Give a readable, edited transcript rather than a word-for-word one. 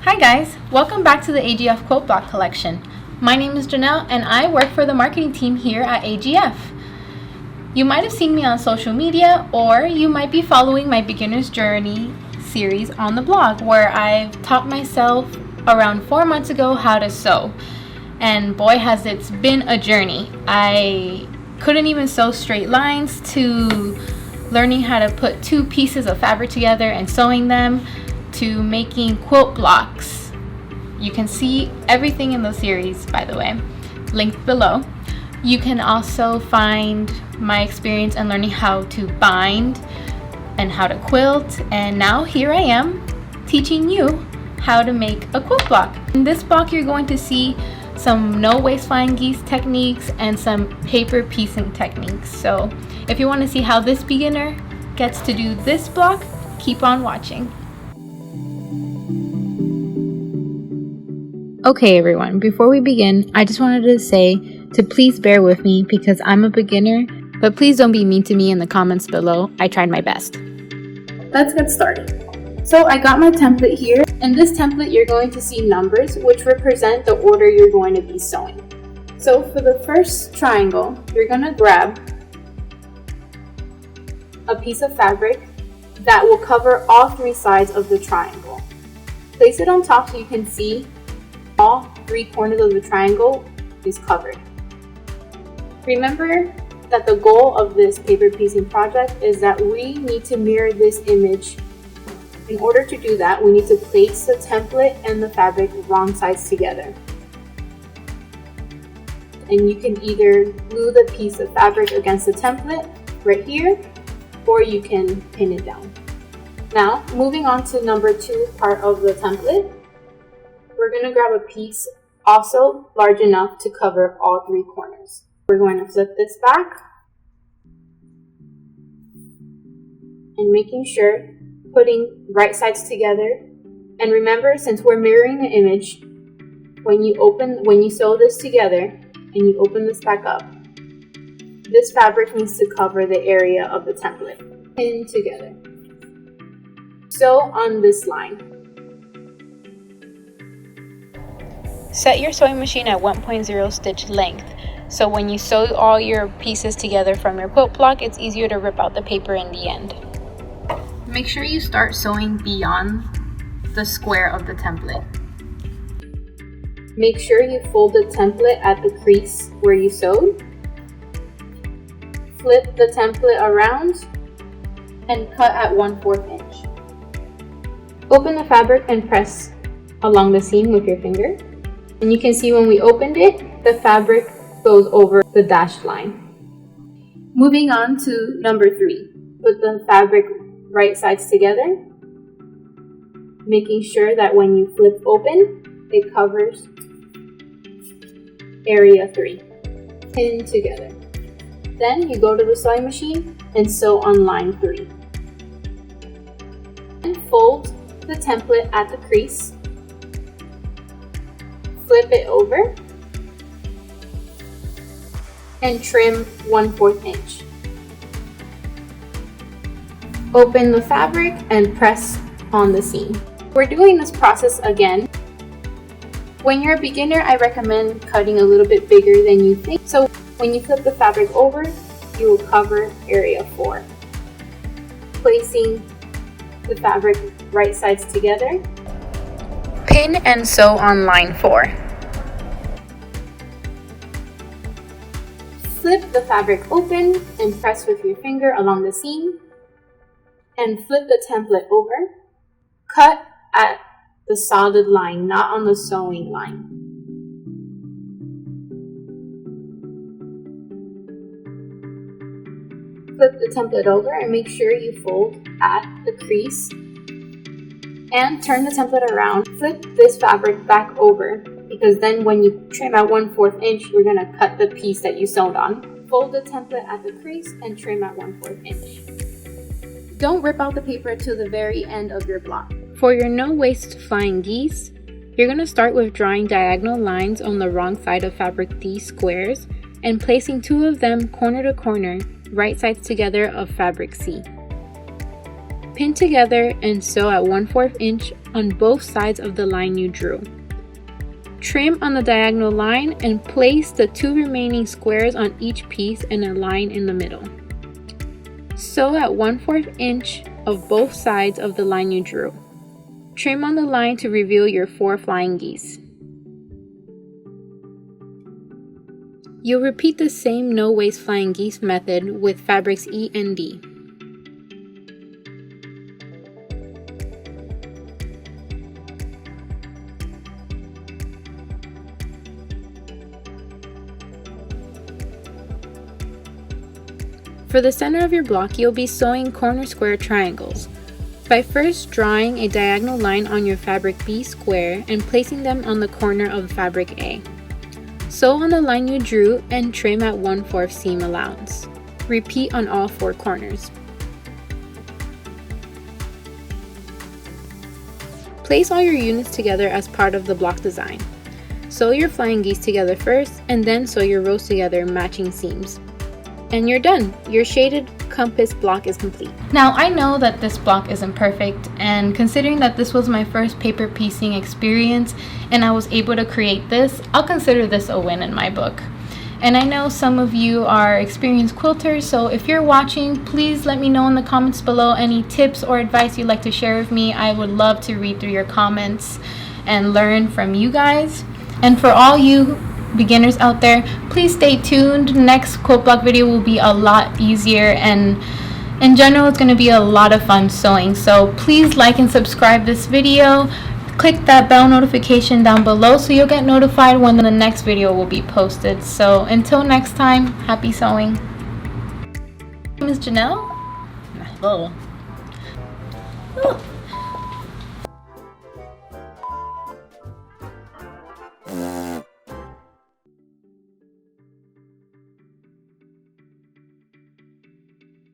Hi guys, welcome back to the AGF Quilt Block collection. My name is Jannelle and I work for the marketing team here at AGF. You might have seen me on social media, or you might be following my Beginner's Journey series on the blog, where I've taught myself around 4 months ago how to sew. And boy has it been a journey. I couldn't even sew straight lines to learning how to put 2 pieces of fabric together and sewing them, to making quilt blocks. You can see everything in the series, by the way, linked below. You can also find my experience in learning how to bind and how to quilt, and now here I am teaching you how to make a quilt block. In this block you're going to see some no waste flying geese techniques and some paper piecing techniques. So if you want to see how this beginner gets to do this block, keep on watching. Okay everyone, before we begin, I just wanted to say to please bear with me because I'm a beginner, but please don't be mean to me in the comments below. I tried my best. Let's get started. So I got my template here. In this template you're going to see numbers which represent the order you're going to be sewing. So for the first triangle, you're going to grab a piece of fabric that will cover all 3 sides of the triangle. Place it on top so you can see all 3 corners of the triangle is covered. Remember that the goal of this paper piecing project is that we need to mirror this image. In order to do that, we need to place the template and the fabric wrong sides together. And you can either glue the piece of fabric against the template right here, or you can pin it down. Now, moving on to number 2 part of the template, we're going to grab a piece also large enough to cover all 3 corners. We're going to flip this back and making sure putting right sides together. And remember, since we're mirroring the image, when you sew this together and you open this back up, this fabric needs to cover the area of the template. Pin together. Sew on this line. Set your sewing machine at 1.0 stitch length, so when you sew all your pieces together from your quilt block, it's easier to rip out the paper in the end. Make sure you start sewing beyond the square of the template. Make sure you fold the template at the crease where you sewed. Flip the template around and cut at 1/4 inch. Open the fabric and press along the seam with your finger. And you can see when we opened it, the fabric goes over the dashed line. Moving on to number 3. Put the fabric right sides together, making sure that when you flip open, it covers area 3. Pin together. Then you go to the sewing machine and sew on line 3. And fold the template at the crease. Flip it over and trim 1/4 inch. Open the fabric and press on the seam. We're doing this process again. When you're a beginner, I recommend cutting a little bit bigger than you think. So when you flip the fabric over, you will cover area 4. Placing the fabric right sides together. Pin and sew on line 4. Flip the fabric open and press with your finger along the seam. And flip the template over. Cut at the solid line, not on the sewing line. Flip the template over and make sure you fold at the crease. And turn the template around. Flip this fabric back over, because then when you trim at 1/4 inch, you're going to cut the piece that you sewed on. Fold the template at the crease and trim at 1/4 inch. Don't rip out the paper to the very end of your block. For your no waste flying geese, you're going to start with drawing diagonal lines on the wrong side of fabric D squares and placing 2 of them corner to corner, right sides together of fabric C. Pin together and sew at 1/4 inch on both sides of the line you drew. Trim on the diagonal line and place the 2 remaining squares on each piece and a line in the middle. Sew at 1/4 inch of both sides of the line you drew. Trim on the line to reveal your 4 flying geese. You'll repeat the same no waste flying geese method with fabrics E and D. For the center of your block, you'll be sewing corner square triangles by first drawing a diagonal line on your fabric B square and placing them on the corner of fabric A. Sew on the line you drew and trim at 1/4 seam allowance. Repeat on all 4 corners. Place all your units together as part of the block design. Sew your flying geese together first and then sew your rows together matching seams. And you're done! Your shaded compass block is complete. Now I know that this block isn't perfect, and considering that this was my first paper piecing experience and I was able to create this, I'll consider this a win in my book. And I know some of you are experienced quilters, so if you're watching, please let me know in the comments below any tips or advice you'd like to share with me. I would love to read through your comments and learn from you guys. And for all you beginners out there, please stay tuned. Next quilt block video will be a lot easier, and in general it's going to be a lot of fun sewing. So please like and subscribe this video. Click that bell notification down below so you'll get notified when the next video will be posted. So until next time, happy sewing. My name is Jannelle. Oh.